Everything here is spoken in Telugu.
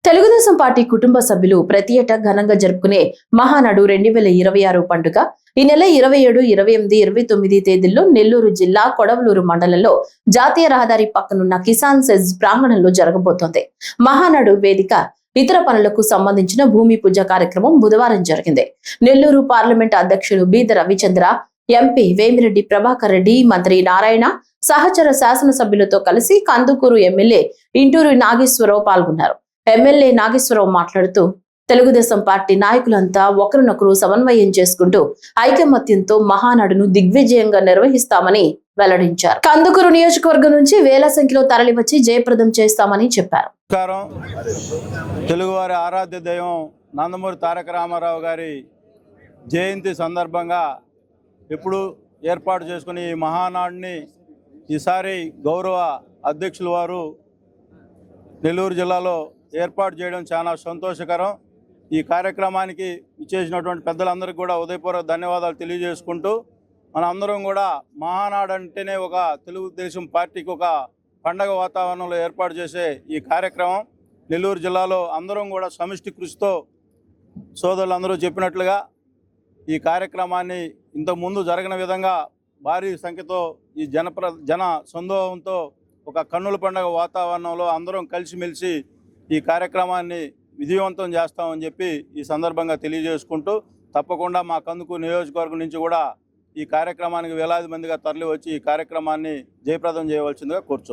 తెలుగుదేశం పార్టీ కుటుంబ సభ్యులు ప్రతి ఏటా ఘనంగా జరుపుకునే మహానాడు 2026 పండుగ ఈ నెల 27, 28, 29 తేదీల్లో నెల్లూరు జిల్లా కొడవలూరు మండలంలో జాతీయ రహదారి పక్కనున్న కిసాన్ సెజ్ ప్రాంగణంలో జరగబోతోంది. మహానాడు వేదిక ఇతర పనులకు సంబంధించిన భూమి పూజ కార్యక్రమం బుధవారం జరిగింది. నెల్లూరు పార్లమెంట్ అధ్యక్షులు బీద రవిచంద్ర, ఎంపీ వేమిరెడ్డి ప్రభాకర్ రెడ్డి, మంత్రి నారాయణ, సహచర శాసనసభ్యులతో కలిసి కందుకూరు ఎమ్మెల్యే ఇంటూరు నాగేశ్వరరావు పాల్గొన్నారు. ఎమ్మెల్యే నాగేశ్వరరావు మాట్లాడుతూ తెలుగుదేశం పార్టీ నాయకులంతా ఒకరినొకరు సమన్వయం చేసుకుంటూ ఐకమత్యంతో మహానాడును దిగ్విజయంగా నిర్వహిస్తామని వెల్లడించారు. కందుకూరు నియోజకవర్గం నుంచి వేల సంఖ్యలో తరలివచ్చి జయప్రదం చేస్తామని చెప్పారు. తెలుగువారి ఆరాధ్య దైవం నందమూరి తారక రామారావు గారి జయంతి సందర్భంగా ఇప్పుడు ఏర్పాటు చేసుకుని ఈ మహానాడుని ఈసారి గౌరవ అధ్యక్షుల వారు నెల్లూరు జిల్లాలో ఏర్పాటు చేయడం చాలా సంతోషకరం. ఈ కార్యక్రమానికి ఇచ్చేసినటువంటి పెద్దలందరికీ కూడా ఉదయపూర్వక ధన్యవాదాలు తెలియజేసుకుంటూ మన అందరం కూడా మహానాడు అంటేనే ఒక తెలుగుదేశం పార్టీకి ఒక పండగ వాతావరణంలో ఏర్పాటు చేసే ఈ కార్యక్రమం నెల్లూరు జిల్లాలో అందరం కూడా సమిష్టి కృషితో సోదరులందరూ చెప్పినట్లుగా ఈ కార్యక్రమాన్ని ఇంతకుముందు జరిగిన విధంగా భారీ సంఖ్యతో ఈ జన సందోహంతో ఒక కన్నుల పండుగ వాతావరణంలో అందరం కలిసిమెలిసి ఈ కార్యక్రమాన్ని విజయవంతం చేస్తామని చెప్పి ఈ సందర్భంగా తెలియజేసుకుంటూ తప్పకుండా మా కందుకూరు నియోజకవర్గం నుంచి కూడా ఈ కార్యక్రమానికి వేలాది మందిగా తరలి వచ్చి ఈ కార్యక్రమాన్ని జయప్రదం చేయవలసిందిగా కోరుచున్నాం.